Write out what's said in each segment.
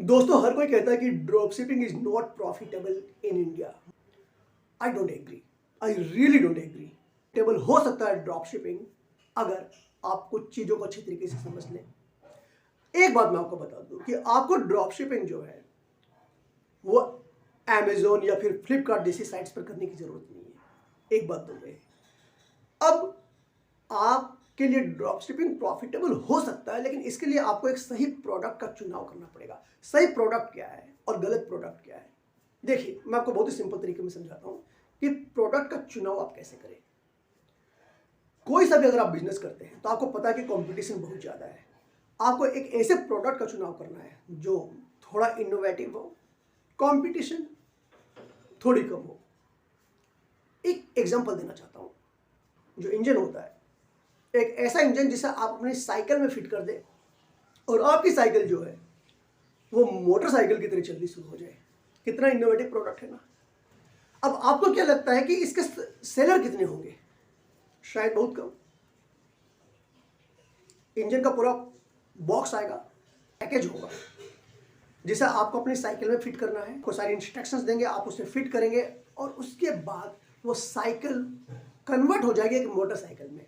दोस्तों, हर कोई कहता है कि drop shipping is not profitable in India. I don't agree, I really don't agree. Table हो सकता है ड्रॉप शिपिंग अगर आप कुछ चीज़ों को अच्छी तरीके से समझ लें। एक बात मैं आपको बता दूं कि आपको ड्रॉप शिपिंग जो है वो अमेजोन या फिर फ्लिपकार्ट जैसी साइट्स पर करने की जरूरत नहीं है। एक बात तो ये, अब आपके लिए ड्रॉप शिपिंग प्रॉफिटेबल हो सकता है, लेकिन इसके लिए आपको एक सही प्रोडक्ट का चुनाव करना पड़ेगा। सही प्रोडक्ट क्या है और गलत प्रोडक्ट क्या है, देखिए मैं आपको बहुत ही सिंपल तरीके में समझाता हूं कि प्रोडक्ट का चुनाव आप कैसे करें। कोई सा भी अगर आप बिजनेस करते हैं तो आपको पता है कि कंपटीशन बहुत ज़्यादा है। आपको एक ऐसे प्रोडक्ट का चुनाव करना है जो थोड़ा इनोवेटिव हो, कंपटीशन थोड़ी कम हो। एक एग्जांपल देना चाहता हूं। जो इंजन होता है, एक ऐसा इंजन जिसे आप अपनी साइकिल में फिट कर दे और आपकी साइकिल जो है वो मोटरसाइकिल की तरह चलनी शुरू हो जाए। कितना इनोवेटिव प्रोडक्ट है ना। अब आपको क्या लगता है कि इसके सेलर कितने होंगे? शायद बहुत कम। इंजन का पूरा बॉक्स आएगा, पैकेज होगा जिसे आपको अपनी साइकिल में फिट करना है। कुछ सारी इंस्ट्रक्शंस देंगे, आप उसे फिट करेंगे और उसके बाद वो साइकिल कन्वर्ट हो जाएगी एक मोटरसाइकिल में।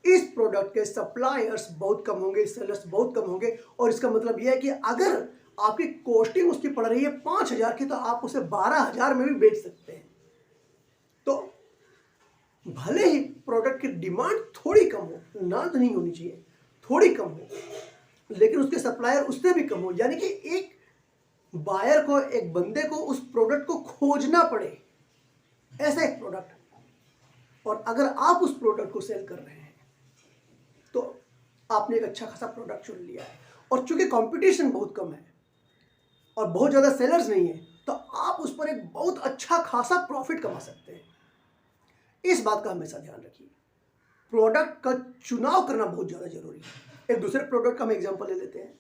इस प्रोडक्ट के सप्लायर्स बहुत कम होंगे, सेलर्स बहुत कम होंगे, और इसका मतलब यह है कि अगर आपकी कॉस्टिंग उसकी पड़ रही है 5,000 की तो आप उसे 12,000 में भी बेच सकते हैं। तो भले ही प्रोडक्ट की डिमांड थोड़ी कम हो, ना तो नहीं होनी चाहिए, थोड़ी कम हो, लेकिन उसके सप्लायर उससे भी कम हो, यानी कि एक बायर को, एक बंदे को उस प्रोडक्ट को खोजना पड़े, ऐसा एक प्रोडक्ट। और अगर आप उस प्रोडक्ट को सेल कर रहे हैं तो आपने एक अच्छा खासा प्रोडक्ट चुन लिया है। और चूंकि कंपटीशन बहुत कम है और बहुत ज़्यादा सेलर्स नहीं है, तो आप उस पर एक बहुत अच्छा खासा प्रॉफिट कमा सकते हैं। इस बात का हमेशा ध्यान रखिए, प्रोडक्ट का चुनाव करना बहुत ज़्यादा जरूरी है। एक दूसरे प्रोडक्ट का हम एग्जांपल ले लेते हैं,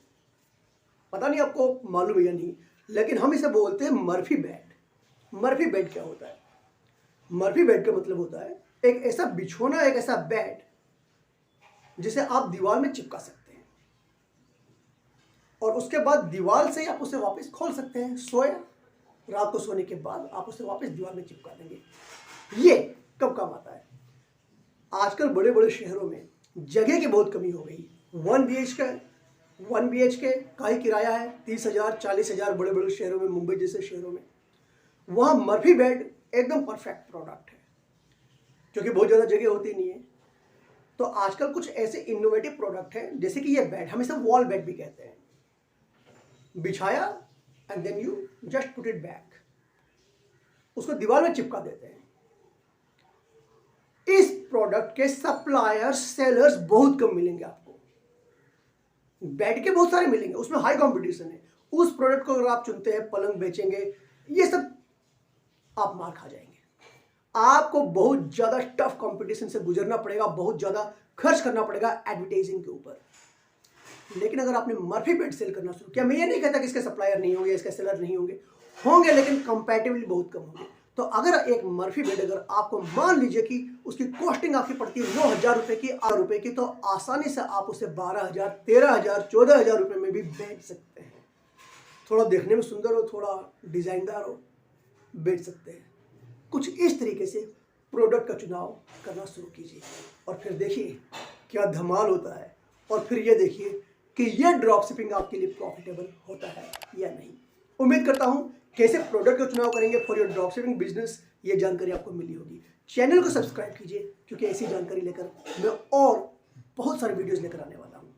पता नहीं आपको मालूम है या नहीं, लेकिन हम इसे बोलते हैं मर्फी बेड। मर्फी बेड क्या होता है? मर्फी बेड का मतलब होता है एक ऐसा बिछोना, एक ऐसा बेड जिसे आप दीवार में चिपका सकते हैं और उसके बाद दीवार से आप उसे वापस खोल सकते हैं। सोया, रात को सोने के बाद आप उसे वापस दीवार में चिपका देंगे। ये कब काम आता है? आजकल बड़े बड़े शहरों में जगह की बहुत कमी हो गई। 1 BHK का ही किराया है 30,000 40,000 बड़े बड़े शहरों में, मुंबई जैसे शहरों में। वहाँ मर्फी बेड एकदम परफेक्ट प्रोडक्ट है, क्योंकि बहुत ज़्यादा जगह होती नहीं है। तो आजकल कुछ ऐसे इनोवेटिव प्रोडक्ट हैं, जैसे कि ये बेड, हम इसे वॉल बेड भी कहते हैं। बिछाया and then you just put it back, उसको दीवार में चिपका देते हैं। इस प्रोडक्ट के सप्लायर्स, सेलर्स बहुत कम मिलेंगे आपको। बेड के बहुत सारे मिलेंगे, उसमें हाई कंपटीशन है। उस प्रोडक्ट को अगर आप चुनते हैं, पलंग बेचेंगे, ये सब आप मार खा जाएंगे। आपको बहुत ज्यादा टफ कंपटीशन से गुजरना पड़ेगा, बहुत ज्यादा खर्च करना पड़ेगा एडवर्टाइजिंग के ऊपर। लेकिन अगर आपने मर्फी बेड सेल करना शुरू किया, मैं ये नहीं कहता कि इसके सप्लायर नहीं होंगे, इसके सेलर नहीं होंगे, होंगे, लेकिन कंपैरेटिवली बहुत कम होंगे। तो अगर एक मर्फी बेड, अगर आपको मान लीजिए कि उसकी कॉस्टिंग आपकी पड़ती है 9,000 रुपए की, 8 रुपए की, तो आसानी से आप उसे 12,000, 13,000, 14,000 रुपए में भी बेच सकते हैं। थोड़ा देखने में सुंदर हो, थोड़ा डिजाइनदार हो, बेच सकते हैं। कुछ इस तरीके से प्रोडक्ट का चुनाव करना शुरू कीजिए और फिर देखिए क्या धमाल होता है। और फिर ये देखिए कि ये ड्रॉप शिपिंग आपके लिए प्रॉफिटेबल होता है या नहीं। उम्मीद करता हूं कैसे प्रोडक्ट का चुनाव करेंगे for your drop shipping business, ये जानकारी आपको मिली होगी। चैनल को सब्सक्राइब कीजिए, क्योंकि ऐसी जानकारी लेकर मैं और बहुत सारे वीडियोस लेकर आने वाला हूं।